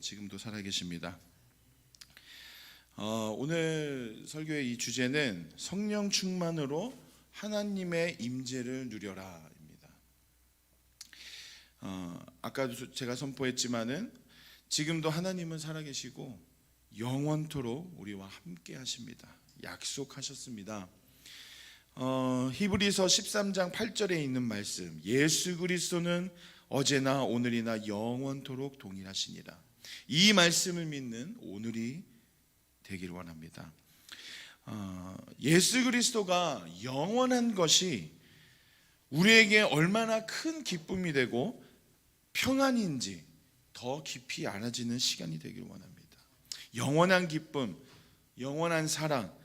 지금도 살아계십니다. 오늘 설교의 이 주제는 성령 충만으로 하나님의 임재를 누려라입니다. 아까도 제가 선포했지만은 지금도 하나님은 살아계시고 영원토록 우리와 함께 하십니다. 약속하셨습니다. 히브리서 13장 8절에 있는 말씀, 예수 그리스도는 어제나 오늘이나 영원토록 동일하시니라. 이 말씀을 믿는 오늘이 되기를 원합니다. 예수 그리스도가 영원한 것이 우리에게 얼마나 큰 기쁨이 되고 평안인지 더 깊이 알아지는 시간이 되기를 원합니다. 영원한 기쁨, 영원한 사랑,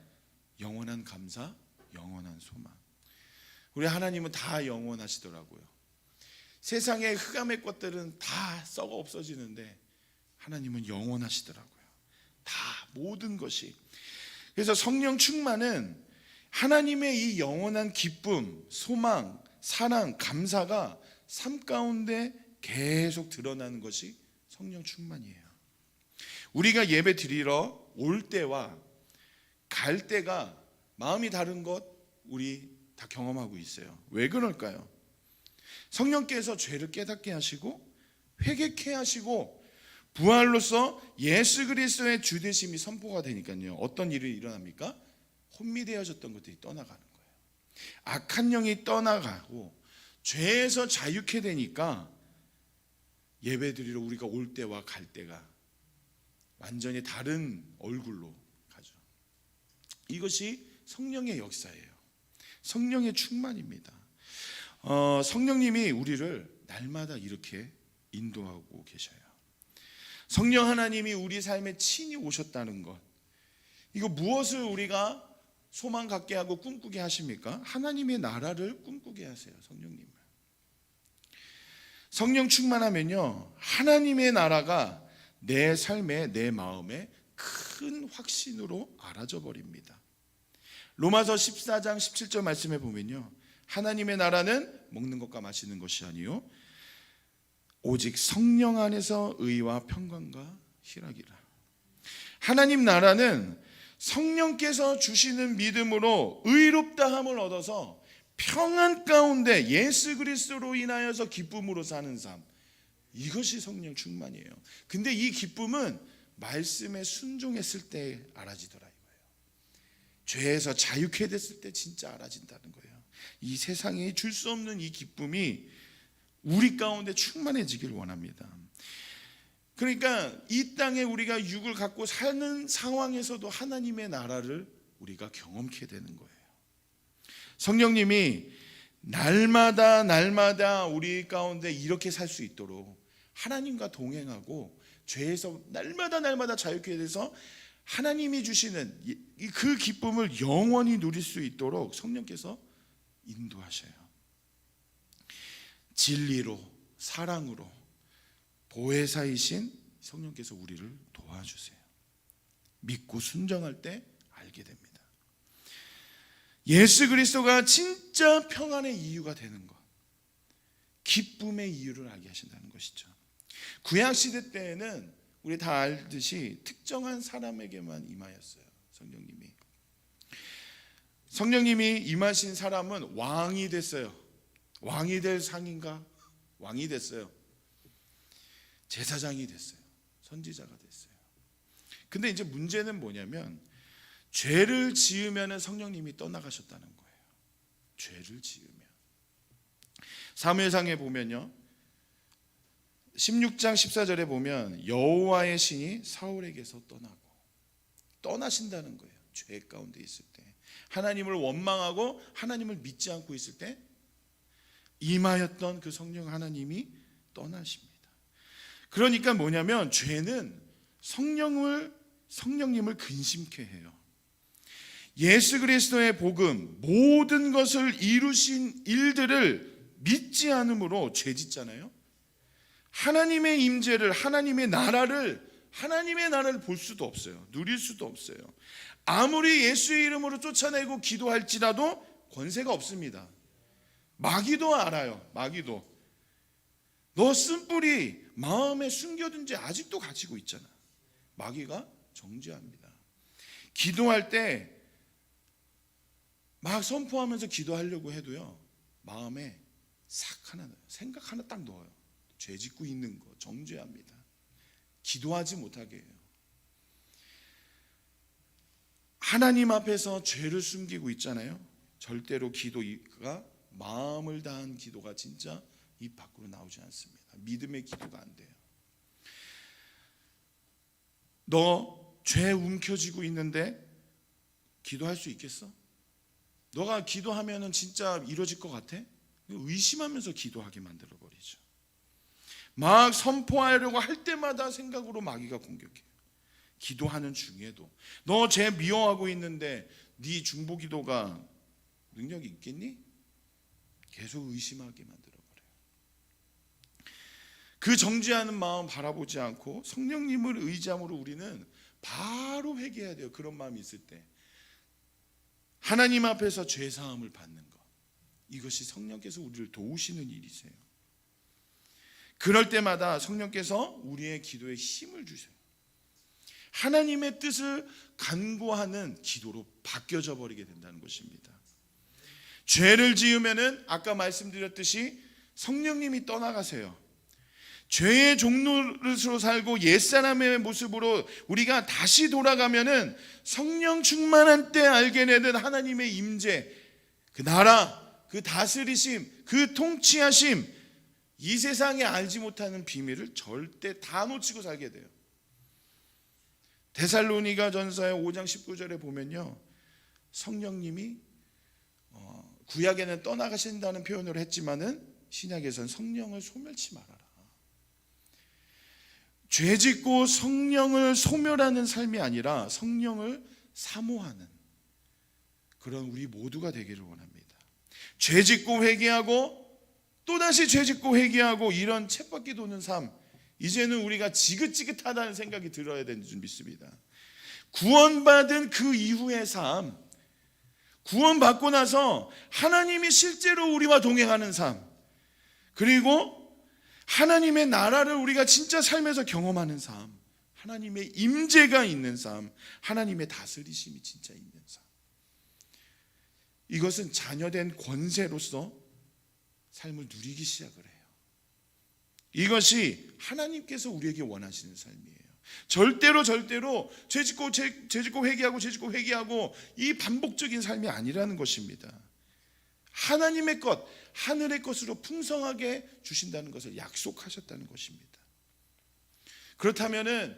영원한 감사, 영원한 소망. 우리 하나님은 다 영원하시더라고요. 세상의 흑암의 것들은 다 썩어 없어지는데 하나님은 영원하시더라고요. 다 모든 것이. 그래서 성령 충만은 하나님의 이 영원한 기쁨, 소망, 사랑, 감사가 삶 가운데 계속 드러나는 것이 성령 충만이에요. 우리가 예배 드리러 올 때와 갈 때가 마음이 다른 것 우리 다 경험하고 있어요. 왜 그럴까요? 성령께서 죄를 깨닫게 하시고 회개케 하시고 부활로서 예수 그리스도의 주되심이 선포가 되니까요. 어떤 일이 일어납니까? 혼미되어졌던 것들이 떠나가는 거예요. 악한 영이 떠나가고 죄에서 자유케 되니까 예배드리러 우리가 올 때와 갈 때가 완전히 다른 얼굴로 가죠. 이것이 성령의 역사예요. 성령의 충만입니다. 성령님이 우리를 날마다 이렇게 인도하고 계셔요. 성령 하나님이 우리 삶에 친히 오셨다는 것, 이거 무엇을 우리가 소망 갖게 하고 꿈꾸게 하십니까? 하나님의 나라를 꿈꾸게 하세요. 성령님을. 성령 충만하면요, 하나님의 나라가 내 삶에, 내 마음에 큰 확신으로 알아져 버립니다. 로마서 14장 17절 말씀에 보면요, 하나님의 나라는 먹는 것과 마시는 것이 아니요 오직 성령 안에서 의와 평강과 희락이라. 하나님 나라는 성령께서 주시는 믿음으로 의롭다함을 얻어서 평안 가운데 예수 그리스도로 인하여서 기쁨으로 사는 삶, 이것이 성령 충만이에요. 근데 이 기쁨은 말씀에 순종했을 때 알아지더라 이거예요. 죄에서 자유케 됐을 때 진짜 알아진다는 거예요. 이 세상에 줄 수 없는 이 기쁨이 우리 가운데 충만해지길 원합니다. 그러니까 이 땅에 우리가 육을 갖고 사는 상황에서도 하나님의 나라를 우리가 경험케 되는 거예요. 성령님이 날마다 우리 가운데 이렇게 살 수 있도록 하나님과 동행하고 죄에서 날마다 자유케 돼서 하나님이 주시는 그 기쁨을 영원히 누릴 수 있도록 성령께서 인도하셔요. 진리로, 사랑으로 보혜사이신 성령께서 우리를 도와주세요. 믿고 순종할 때 알게 됩니다. 예수 그리스도가 진짜 평안의 이유가 되는 것, 기쁨의 이유를 알게 하신다는 것이죠. 구약시대 때에는 우리 다 알듯이 특정한 사람에게만 임하였어요. 성령님이 임하신 사람은 왕이 됐어요. 왕이 될 상인가? 왕이 됐어요. 제사장이 됐어요. 선지자가 됐어요. 근데 이제 문제는 뭐냐면 죄를 지으면 성령님이 떠나가셨다는 거예요. 죄를 지으면. 사무엘상에 보면요, 16장 14절에 보면 여호와의 신이 사울에게서 떠나신다는 거예요. 죄 가운데 있을 때, 하나님을 원망하고 하나님을 믿지 않고 있을 때 임하였던 그 성령 하나님이 떠나십니다. 그러니까 뭐냐면 죄는 성령님을 근심케 해요. 예수 그리스도의 복음, 모든 것을 이루신 일들을 믿지 않으므로 죄 짓잖아요. 하나님의 임재를, 하나님의 나라를 볼 수도 없어요. 누릴 수도 없어요. 아무리 예수의 이름으로 쫓아내고 기도할지라도 권세가 없습니다. 마귀도 알아요. 마귀도. 너 쓴뿌리 마음에 숨겨둔 지 아직도 가지고 있잖아. 마귀가 정죄합니다. 기도할 때 막 선포하면서 기도하려고 해도요, 마음에 싹 하나 넣어요. 생각 하나 딱 넣어요. 죄 짓고 있는 거 정죄합니다. 기도하지 못하게 해요. 하나님 앞에서 죄를 숨기고 있잖아요. 절대로 기도가 마음을 다한 기도가 진짜 입 밖으로 나오지 않습니다. 믿음의 기도가 안 돼요. 너 죄 움켜쥐고 있는데 기도할 수 있겠어? 너가 기도하면은 진짜 이루어질 것 같아? 의심하면서 기도하게 만들어버리죠. 막 선포하려고 할 때마다 생각으로 마귀가 공격해요. 기도하는 중에도 너 죄 미워하고 있는데 네 중보기도가 능력이 있겠니? 계속 의심하게 만들어버려요. 그 정죄하는 마음 바라보지 않고 성령님을 의지함으로 우리는 바로 회개해야 돼요. 그런 마음이 있을 때 하나님 앞에서 죄사함을 받는 것, 이것이 성령께서 우리를 도우시는 일이세요. 그럴 때마다 성령께서 우리의 기도에 힘을 주세요. 하나님의 뜻을 간구하는 기도로 바뀌어져 버리게 된다는 것입니다. 죄를 지으면은 아까 말씀드렸듯이 성령님이 떠나가세요. 죄의 종노릇으로 살고 옛사람의 모습으로 우리가 다시 돌아가면은 성령 충만한 때 알게 되는 하나님의 임재, 그 나라, 그 다스리심, 그 통치하심, 이 세상에 알지 못하는 비밀을 절대 다 놓치고 살게 돼요. 데살로니가 전서의 5장 19절에 보면요, 성령님이 구약에는 떠나가신다는 표현을 했지만은 신약에서는 성령을 소멸치 말아라. 죄짓고 성령을 소멸하는 삶이 아니라 성령을 사모하는 그런 우리 모두가 되기를 원합니다. 죄짓고 회개하고 또다시 죄짓고 회개하고 이런 쳇바퀴 도는 삶, 이제는 우리가 지긋지긋하다는 생각이 들어야 되는 줄 믿습니다. 구원받은 그 이후의 삶, 구원받고 나서 하나님이 실제로 우리와 동행하는 삶, 그리고 하나님의 나라를 우리가 진짜 삶에서 경험하는 삶, 하나님의 임재가 있는 삶, 하나님의 다스리심이 진짜 있는 삶, 이것은 자녀된 권세로서 삶을 누리기 시작을 해요. 이것이 하나님께서 우리에게 원하시는 삶이에요. 절대로 죄짓고 회개하고 이 반복적인 삶이 아니라는 것입니다. 하나님의 것, 하늘의 것으로 풍성하게 주신다는 것을 약속하셨다는 것입니다. 그렇다면은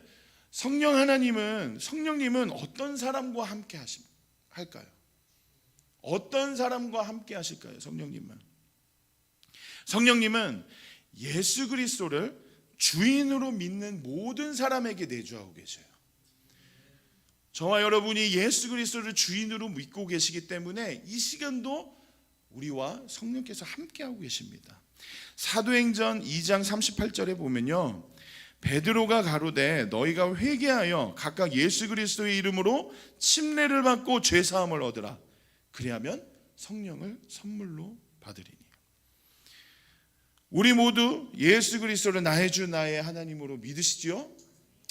성령님은 어떤 사람과 함께 할까요? 어떤 사람과 함께 하실까요? 성령님은 예수 그리스도를 주인으로 믿는 모든 사람에게 내주하고 계셔요. 저와 여러분이 예수 그리스도를 주인으로 믿고 계시기 때문에 이 시간도 우리와 성령께서 함께하고 계십니다. 사도행전 2장 38절에 보면요, 베드로가 가로되 너희가 회개하여 각각 예수 그리스도의 이름으로 침례를 받고 죄사함을 얻으라. 그리하면 성령을 선물로 받으리니. 우리 모두 예수 그리스도를 나의 주 나의 하나님으로 믿으시지요?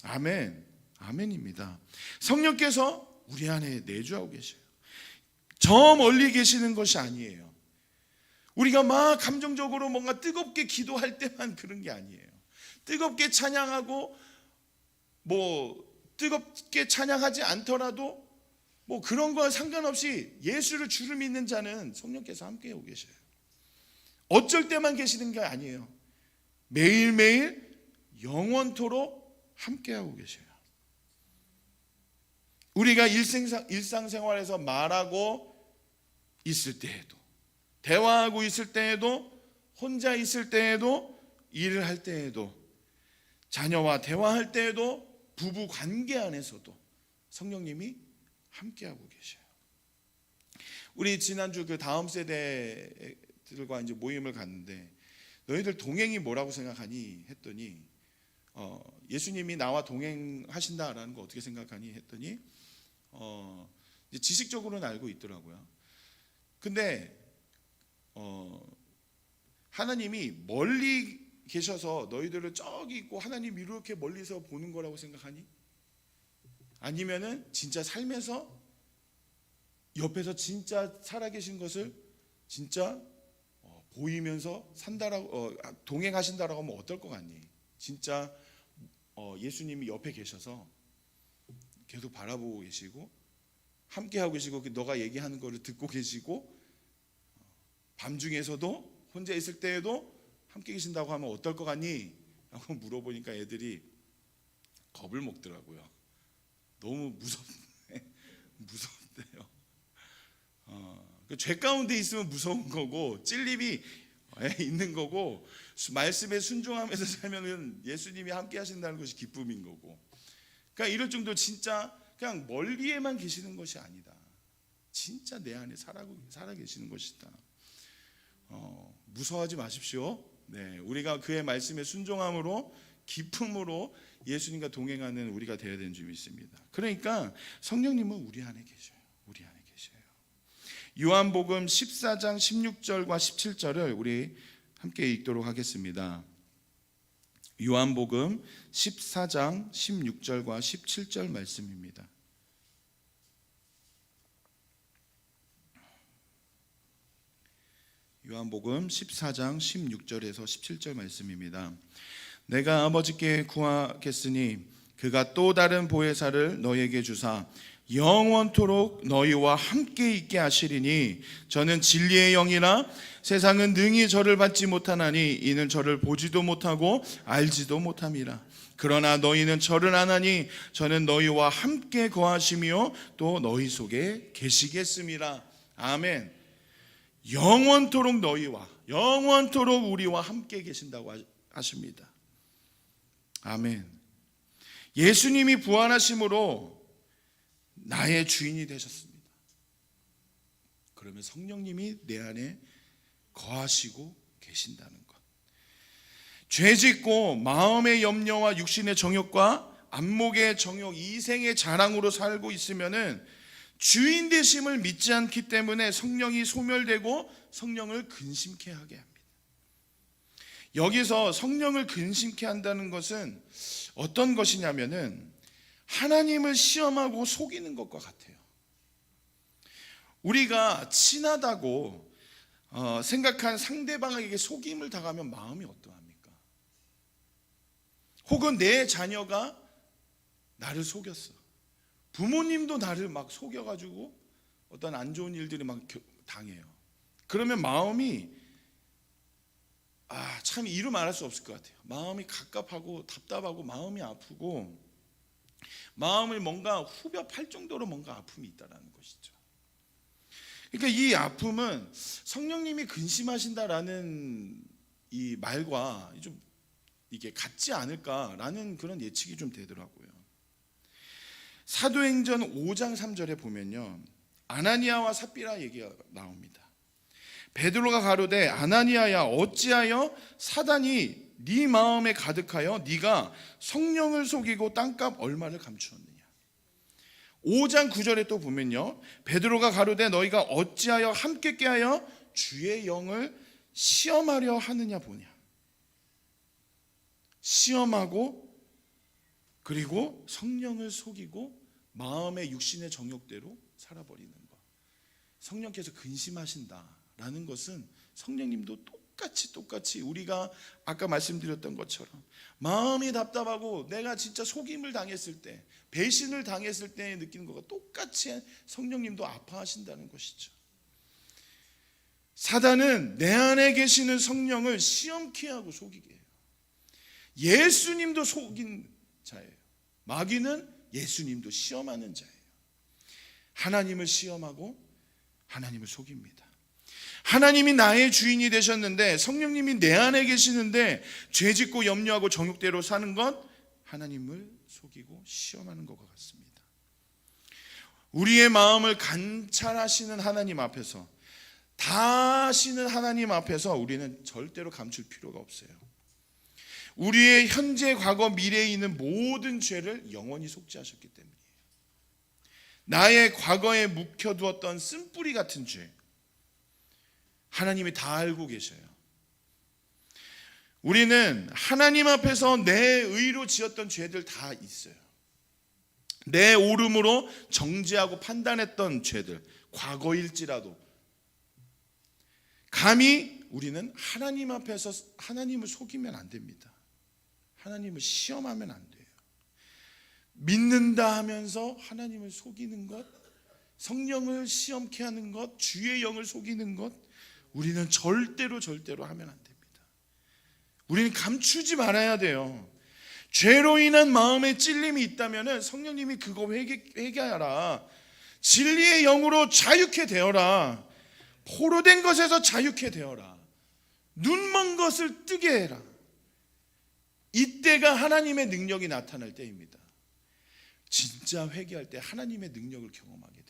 아멘. 아멘입니다. 성령께서 우리 안에 내주하고 계셔요. 저 멀리 계시는 것이 아니에요. 우리가 막 감정적으로 뭔가 뜨겁게 기도할 때만 그런 게 아니에요. 뜨겁게 찬양하고 뜨겁게 찬양하지 않더라도 그런 거와 상관없이 예수를 주를 믿는 자는 성령께서 함께 하고 계셔요. 어쩔 때만 계시는 게 아니에요. 매일매일 영원토록 함께 하고 계셔요. 우리가 일상생활에서 말하고 있을 때에도, 대화하고 있을 때에도, 혼자 있을 때에도, 일을 할 때에도, 자녀와 대화할 때에도, 부부 관계 안에서도 성령님이 함께하고 계셔요. 우리 지난주 그 다음 세대들과 이제 모임을 갔는데, 너희들 동행이 뭐라고 생각하니? 했더니 예수님이 나와 동행하신다라는 거 어떻게 생각하니? 했더니 이제 지식적으로는 알고 있더라고요. 근데 하나님이 멀리 계셔서 너희들을 저기 있고 하나님 이렇게 멀리서 보는 거라고 생각하니? 아니면은 진짜 삶에서 옆에서 진짜 살아계신 것을 진짜 보이면서 산다라고 동행하신다라고 하면 어떨 것 같니? 진짜 예수님이 옆에 계셔서 계속 바라보고 계시고 함께 하고 계시고 너가 얘기하는 거를 듣고 계시고 밤중에서도 혼자 있을 때에도 함께 계신다고 하면 어떨 것 같니? 라고 물어보니까 애들이 겁을 먹더라고요. 너무 무섭대요. 죄 가운데 있으면 무서운 거고 찔림이 있는 거고 말씀에 순종하면서 살면은 예수님이 함께 하신다는 것이 기쁨인 거고. 그러니까 이럴 정도 진짜 그냥 멀리에만 계시는 것이 아니다. 진짜 내 안에 살아 계시는 것이다. 무서워하지 마십시오. 네, 우리가 그의 말씀에 순종함으로 기쁨으로 예수님과 동행하는 우리가 되어야 되는 줄 믿습니다. 그러니까 성령님은 우리 안에 계셔요. 우리 안에 계셔요. 요한복음 14장 16절과 17절을 우리 함께 읽도록 하겠습니다. 요한복음 14장 16절과 17절 말씀입니다. 요한복음 14장 16절에서 17절 말씀입니다. 내가 아버지께 구하겠으니 그가 또 다른 보혜사를 너희에게 주사 영원토록 너희와 함께 있게 하시리니 저는 진리의 영이라 세상은 능히 저를 받지 못하나니 이는 저를 보지도 못하고 알지도 못함이라. 그러나 너희는 저를 아나니 저는 너희와 함께 거하시며 또 너희 속에 계시겠음이라. 아멘. 영원토록 너희와 영원토록 우리와 함께 계신다고 하십니다. 아멘. 예수님이 부활하심으로 나의 주인이 되셨습니다. 그러면 성령님이 내 안에 거하시고 계신다는 것. 죄짓고 마음의 염려와 육신의 정욕과 안목의 정욕, 이생의 자랑으로 살고 있으면은 주인 되심을 믿지 않기 때문에 성령이 소멸되고 성령을 근심케 하게 합니다. 여기서 성령을 근심케 한다는 것은 어떤 것이냐면은 하나님을 시험하고 속이는 것과 같아요. 우리가 친하다고 생각한 상대방에게 속임을 당하면 마음이 어떠합니까? 혹은 내 자녀가 나를 속였어. 부모님도 나를 막 속여가지고 어떤 안 좋은 일들이 막 당해요. 그러면 마음이 참 이루 말할 수 없을 것 같아요. 마음이 갑갑하고 답답하고 마음이 아프고 마음을 뭔가 후벼 팔 정도로 뭔가 아픔이 있다라는 것이죠. 그러니까 이 아픔은 성령님이 근심하신다라는 이 말과 좀 이게 같지 않을까라는 그런 예측이 좀 되더라고요. 사도행전 5장 3절에 보면요, 아나니아와 삽비라 얘기가 나옵니다. 베드로가 가로되 아나니아야 어찌하여 사단이 네 마음에 가득하여 네가 성령을 속이고 땅값 얼마를 감추었느냐. 5장 9절에 또 보면요, 베드로가 가로되 너희가 어찌하여 함께 깨하여 주의 영을 시험하려 하느냐 보냐. 시험하고 그리고 성령을 속이고 마음의 육신의 정욕대로 살아버리는 것. 성령께서 근심하신다라는 것은 성령님도 똑같이 우리가 아까 말씀드렸던 것처럼 마음이 답답하고 내가 진짜 속임을 당했을 때, 배신을 당했을 때 느끼는 것과 똑같이 성령님도 아파하신다는 것이죠. 사단은 내 안에 계시는 성령을 시험케 하고 속이게 해요. 예수님도 속인 자예요. 마귀는 예수님도 시험하는 자예요. 하나님을 시험하고 하나님을 속입니다. 하나님이 나의 주인이 되셨는데 성령님이 내 안에 계시는데 죄짓고 염려하고 정욕대로 사는 것, 하나님을 속이고 시험하는 것과 같습니다. 우리의 마음을 관찰하시는 하나님 앞에서, 다 아시는 하나님 앞에서 우리는 절대로 감출 필요가 없어요. 우리의 현재, 과거, 미래에 있는 모든 죄를 영원히 속죄하셨기 때문이에요. 나의 과거에 묵혀두었던 쓴뿌리 같은 죄, 하나님이 다 알고 계셔요. 우리는 하나님 앞에서 내 의로 지었던 죄들 다 있어요. 내 오름으로 정죄하고 판단했던 죄들, 과거일지라도 감히 우리는 하나님 앞에서 하나님을 속이면 안 됩니다. 하나님을 시험하면 안 돼요. 믿는다 하면서 하나님을 속이는 것, 성령을 시험케 하는 것, 주의 영을 속이는 것, 우리는 절대로 하면 안 됩니다. 우리는 감추지 말아야 돼요. 죄로 인한 마음의 찔림이 있다면 성령님이 그거 회개하라. 진리의 영으로 자유케 되어라. 포로된 것에서 자유케 되어라. 눈먼 것을 뜨게 해라. 이때가 하나님의 능력이 나타날 때입니다. 진짜 회개할 때 하나님의 능력을 경험하게 돼요.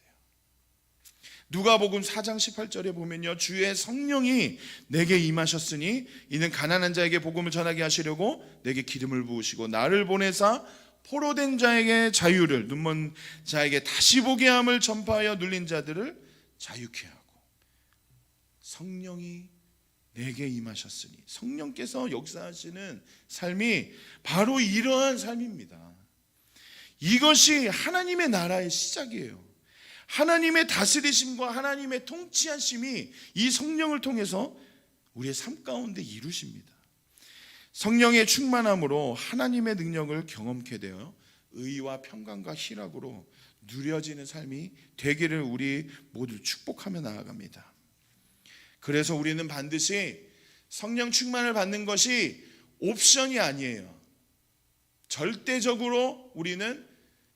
누가복음 4장 18절에 보면요, 주의 성령이 내게 임하셨으니 이는 가난한 자에게 복음을 전하게 하시려고 내게 기름을 부으시고 나를 보내사 포로된 자에게 자유를, 눈먼 자에게 다시 보게 함을 전파하여 눌린 자들을 자유케 하고. 성령이 내게 임하셨으니, 성령께서 역사하시는 삶이 바로 이러한 삶입니다. 이것이 하나님의 나라의 시작이에요. 하나님의 다스리심과 하나님의 통치하심이 이 성령을 통해서 우리의 삶 가운데 이루십니다. 성령의 충만함으로 하나님의 능력을 경험케 되어 의와 평강과 희락으로 누려지는 삶이 되기를 우리 모두 축복하며 나아갑니다. 그래서 우리는 반드시 성령 충만을 받는 것이 옵션이 아니에요. 절대적으로 우리는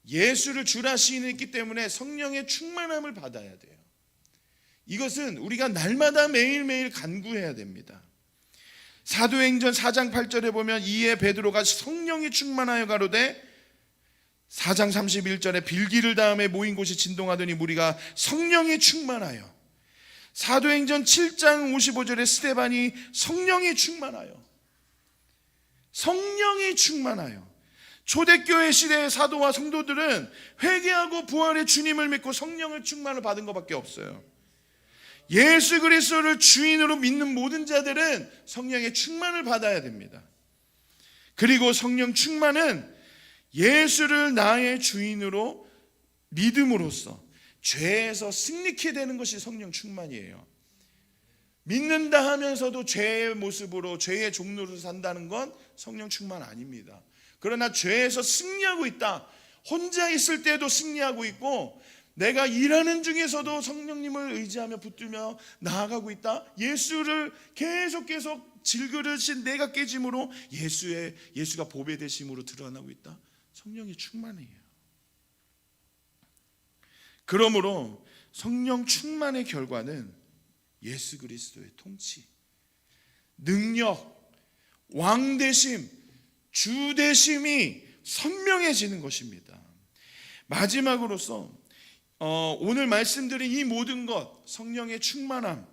예수를 주라 시인했기 때문에 성령의 충만함을 받아야 돼요. 이것은 우리가 날마다 매일매일 간구해야 됩니다. 사도행전 4장 8절에 보면 이에 베드로가 성령이 충만하여 가로되, 4장 31절에 빌기를 다음에 모인 곳이 진동하더니 무리가 성령이 충만하여, 사도행전 7장 55절에 스데반이 성령이 충만하여, 성령이 충만하여. 초대교회 시대의 사도와 성도들은 회개하고 부활의 주님을 믿고 성령을 충만을 받은 것밖에 없어요. 예수 그리스도를 주인으로 믿는 모든 자들은 성령의 충만을 받아야 됩니다. 그리고 성령 충만은 예수를 나의 주인으로 믿음으로써 죄에서 승리케 되는 것이 성령 충만이에요. 믿는다 하면서도 죄의 모습으로, 죄의 종로로 산다는 건 성령 충만 아닙니다. 그러나 죄에서 승리하고 있다. 혼자 있을 때도 승리하고 있고, 내가 일하는 중에서도 성령님을 의지하며 붙들며 나아가고 있다. 예수를 계속 질그릇인 내가 깨짐으로 예수가 보배 되심으로 드러나고 있다. 성령이 충만해요. 그러므로 성령 충만의 결과는 예수 그리스도의 통치, 능력, 왕되심, 주되심이 선명해지는 것입니다. 마지막으로서 오늘 말씀드린 이 모든 것, 성령의 충만함,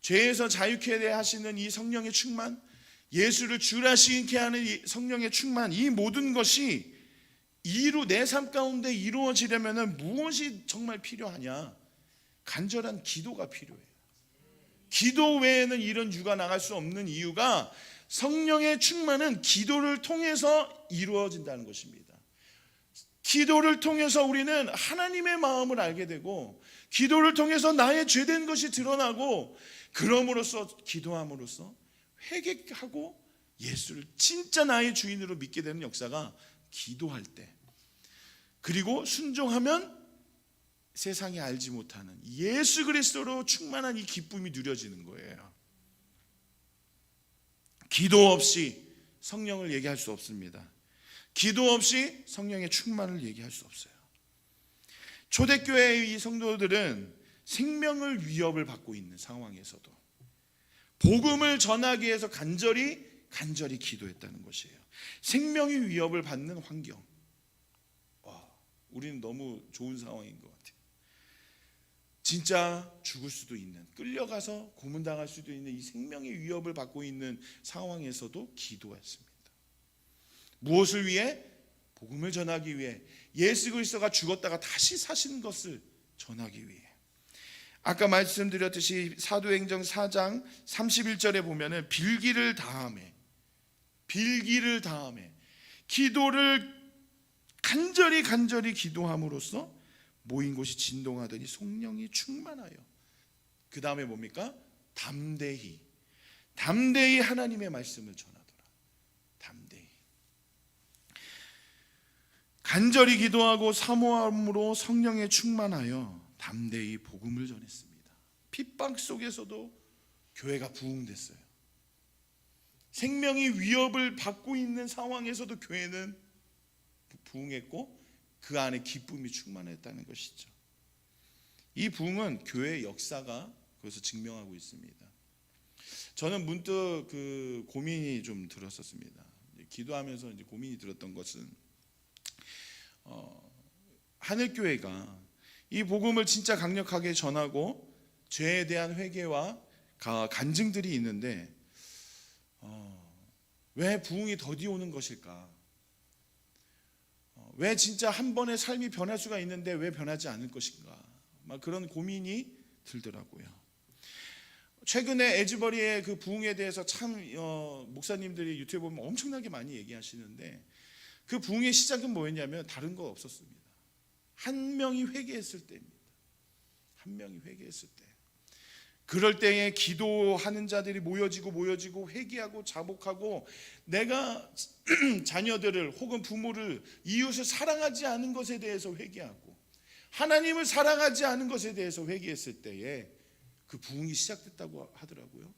죄에서 자유케 하시는 이 성령의 충만, 예수를 주라 시인케 하는 이 성령의 충만, 이 모든 것이 내 삶 가운데 이루어지려면 무엇이 정말 필요하냐? 간절한 기도가 필요해요. 기도 외에는 이런 유가 나갈 수 없는 이유가, 성령의 충만은 기도를 통해서 이루어진다는 것입니다. 기도를 통해서 우리는 하나님의 마음을 알게 되고, 기도를 통해서 나의 죄된 것이 드러나고, 그럼으로써 기도함으로써 회개하고 예수를 진짜 나의 주인으로 믿게 되는 역사가 기도할 때, 그리고 순종하면 세상이 알지 못하는 예수 그리스도로 충만한 이 기쁨이 누려지는 거예요. 기도 없이 성령을 얘기할 수 없습니다. 기도 없이 성령의 충만을 얘기할 수 없어요. 초대교회의 이 성도들은 생명을 위협을 받고 있는 상황에서도 복음을 전하기 위해서 간절히 기도했다는 것이에요. 생명이 위협을 받는 환경. 우리는 너무 좋은 상황인 것 같아요. 진짜 죽을 수도 있는, 끌려가서 고문당할 수도 있는 이 생명의 위협을 받고 있는 상황에서도 기도했습니다. 무엇을 위해? 복음을 전하기 위해, 예수 그리스도가 죽었다가 다시 사신 것을 전하기 위해. 아까 말씀드렸듯이 사도행전 4장 31절에 보면은 빌기를 다함에 기도를 간절히 기도함으로써 모인 곳이 진동하더니 성령이 충만하여, 그 다음에 뭡니까? 담대히 하나님의 말씀을 전하더라. 담대히 간절히 기도하고 사모함으로 성령에 충만하여 담대히 복음을 전했습니다. 핍박 속에서도 교회가 부흥됐어요. 생명이 위협을 받고 있는 상황에서도 교회는 부흥했고 그 안에 기쁨이 충만했다는 것이죠. 이 부흥은 교회의 역사가 그것을 증명하고 있습니다. 저는 문득 그 고민이 좀 들었었습니다. 기도하면서 이제 고민이 들었던 것은 하늘교회가 이 복음을 진짜 강력하게 전하고 죄에 대한 회개와 간증들이 있는데 왜 부흥이 더디 오는 것일까? 왜 진짜 한 번의 삶이 변할 수가 있는데 왜 변하지 않을 것인가? 막 그런 고민이 들더라고요. 최근에 에즈버리의 그 부흥에 대해서 참 목사님들이 유튜브에 보면 엄청나게 많이 얘기하시는데, 그 부흥의 시작은 뭐였냐면 다른 거 없었습니다. 한 명이 회개했을 때입니다. 한 명이 회개했을 때. 그럴 때에 기도하는 자들이 모여지고 회개하고 자복하고, 내가 자녀들을 혹은 부모를, 이웃을 사랑하지 않은 것에 대해서 회개하고 하나님을 사랑하지 않은 것에 대해서 회개했을 때에 그 부흥이 시작됐다고 하더라고요.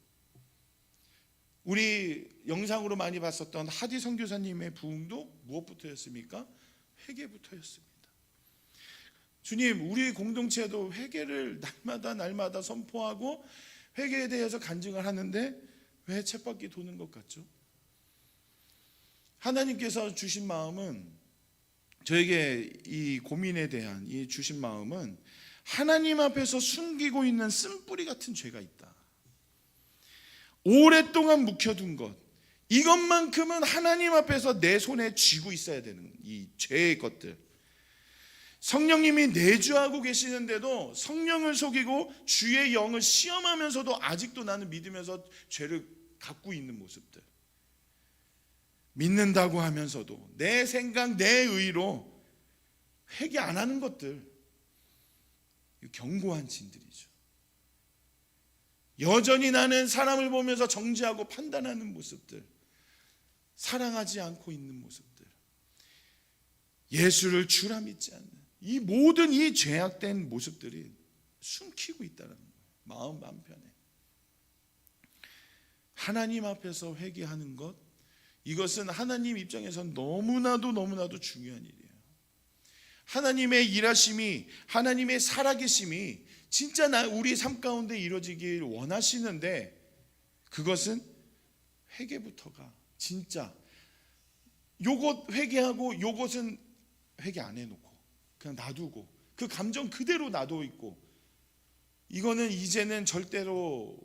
우리 영상으로 많이 봤었던 하디 선교사님의 부흥도 무엇부터였습니까? 회개부터였습니다. 주님, 우리 공동체도 회개를 날마다 선포하고 회개에 대해서 간증을 하는데 왜 쳇바퀴 도는 것 같죠? 하나님께서 주신 마음은, 저에게 이 고민에 대한 이 주신 마음은, 하나님 앞에서 숨기고 있는 쓴뿌리 같은 죄가 있다. 오랫동안 묵혀둔 것, 이것만큼은 하나님 앞에서 내 손에 쥐고 있어야 되는 이 죄의 것들. 성령님이 내주하고 계시는데도 성령을 속이고 주의 영을 시험하면서도 아직도 나는 믿으면서 죄를 갖고 있는 모습들, 믿는다고 하면서도 내 생각, 내 의로 회개 안 하는 것들, 견고한 진들이죠. 여전히 나는 사람을 보면서 정죄하고 판단하는 모습들, 사랑하지 않고 있는 모습들, 예수를 주라 믿지 않는 이 모든 이 죄악된 모습들이 숨기고 있다는 거예요. 마음 한편에 하나님 앞에서 회개하는 것, 이것은 하나님 입장에선 너무나도 중요한 일이에요. 하나님의 일하심이, 하나님의 살아계심이 진짜 우리 삶 가운데 이루어지길 원하시는데, 그것은 회개부터가 진짜, 요것 회개하고 요것은 회개 안 해놓고 그냥 놔두고 그 감정 그대로 놔두고 있고, 이거는 이제는 절대로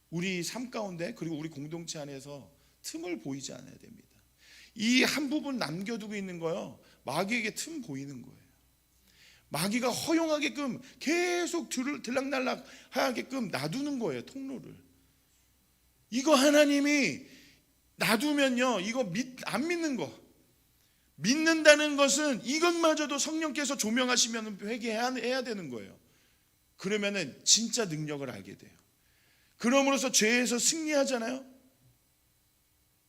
우리 삶 가운데 그리고 우리 공동체 안에서 틈을 보이지 않아야 됩니다. 이 한 부분 남겨두고 있는 거요, 마귀에게 틈 보이는 거예요. 마귀가 허용하게끔 계속 들락날락 하게끔 놔두는 거예요, 통로를. 이거 하나님이 놔두면요, 이거 안 믿는 거. 믿는다는 것은 이것마저도 성령께서 조명하시면 회개해야 되는 거예요. 그러면은 진짜 능력을 알게 돼요. 그럼으로써 죄에서 승리하잖아요.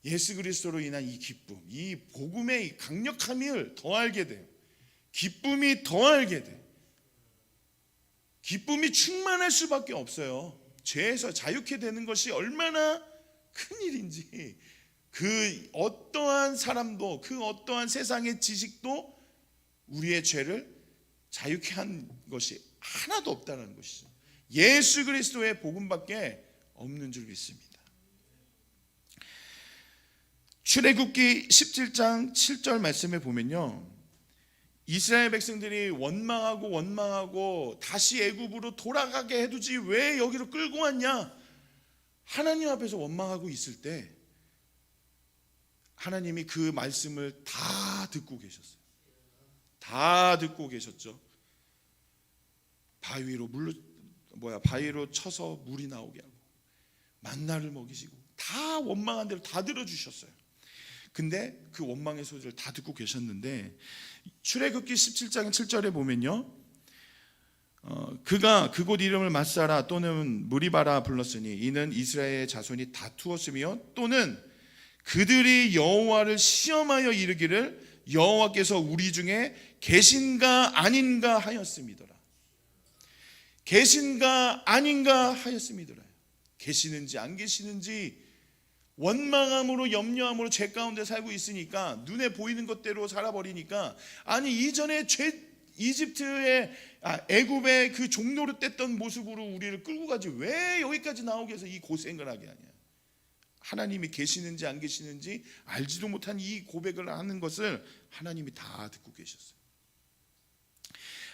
예수 그리스도로 인한 이 기쁨, 이 복음의 강력함을 더 알게 돼요. 기쁨이 더 알게 돼. 기쁨이 충만할 수밖에 없어요. 죄에서 자유케 되는 것이 얼마나 큰 일인지, 그 어떠한 사람도, 그 어떠한 세상의 지식도 우리의 죄를 자유케 한 것이 하나도 없다는 것이죠. 예수 그리스도의 복음밖에 없는 줄 믿습니다. 출애굽기 17장 7절 말씀에 보면요, 이스라엘 백성들이 원망하고 다시 애굽으로 돌아가게 해두지 왜 여기로 끌고 왔냐, 하나님 앞에서 원망하고 있을 때 하나님이 그 말씀을 다 듣고 계셨어요. 다 듣고 계셨죠. 바위 위로 바위로 쳐서 물이 나오게 하고 만나를 먹이시고 다 원망한 대로 다 들어주셨어요. 근데 그 원망의 소리를 다 듣고 계셨는데 출애굽기 17장 7절에 보면요, 그가 그곳 이름을 맛사라 또는 무리바라 불렀으니 이는 이스라엘의 자손이 다투었으며 또는 그들이 여호와를 시험하여 이르기를 여호와께서 우리 중에 계신가 아닌가 하였음이더라. 계신가 아닌가 하였음이더라. 계시는지 안 계시는지 원망함으로 염려함으로 죄 가운데 살고 있으니까 눈에 보이는 것대로 살아버리니까, 아니 이전에 이집트의 애굽의 그 종로를 뗐던 모습으로 우리를 끌고 가지 왜 여기까지 나오게 해서 이 고생을 하게 하냐. 하나님이 계시는지 안 계시는지 알지도 못한 이 고백을 하는 것을 하나님이 다 듣고 계셨어요.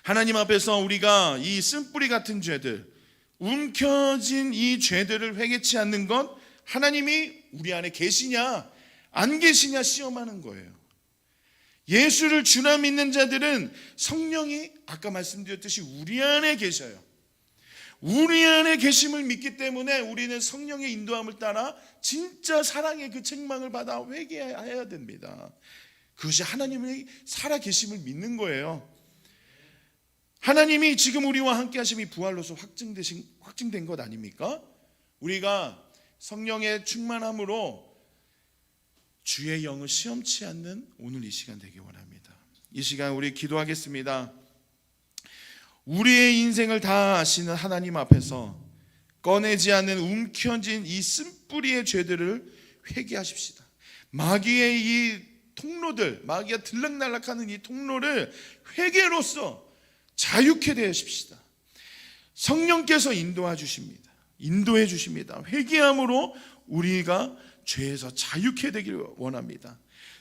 하나님 앞에서 우리가 이 쓴뿌리 같은 죄들, 움켜진 이 죄들을 회개치 않는 것, 하나님이 우리 안에 계시냐 안 계시냐 시험하는 거예요. 예수를 주라 믿는 자들은 성령이 아까 말씀드렸듯이 우리 안에 계셔요. 우리 안에 계심을 믿기 때문에 우리는 성령의 인도함을 따라 진짜 사랑의 그 책망을 받아 회개해야 됩니다. 그것이 하나님의 살아계심을 믿는 거예요. 하나님이 지금 우리와 함께 하심이 부활로서 확증된 것 아닙니까? 우리가 성령의 충만함으로 주의 영을 시험치 않는 오늘 이 시간 되기 원합니다. 이 시간 우리 기도하겠습니다. 우리의 인생을 다 아시는 하나님 앞에서 꺼내지 않는 움켜진 이 쓴뿌리의 죄들을 회개하십시다. 마귀의 이 통로들, 마귀가 들락날락하는 이 통로를 회개로서 자유케 되십시다. 성령께서 인도해 주십니다. 회개함으로 우리가 죄에서 자유케 되기를 원합니다.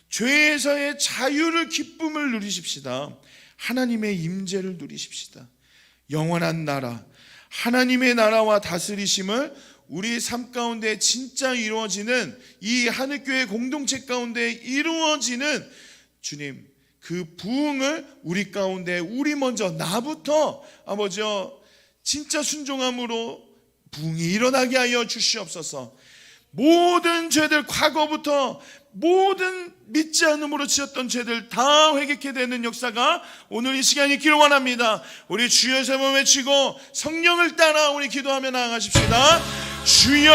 죄에서의 자유를, 기쁨을 누리십시다. 하나님의 임재를 누리십시다. 영원한 나라, 하나님의 나라와 다스리심을 우리 삶 가운데 진짜 이루어지는 이 하늘교회 공동체 가운데 이루어지는 주님 그 부흥을 우리 가운데 우리 먼저 나부터 아버지여 진짜 순종함으로 부흥이 일어나게 하여 주시옵소서. 모든 죄들, 과거부터 모든 믿지 않음으로 지었던 죄들 다 회개케 되는 역사가 오늘 이 시간이 있기를 원합니다. 우리 주여 세 번 외치고 성령을 따라 우리 기도하며 나아가십시다. 주여.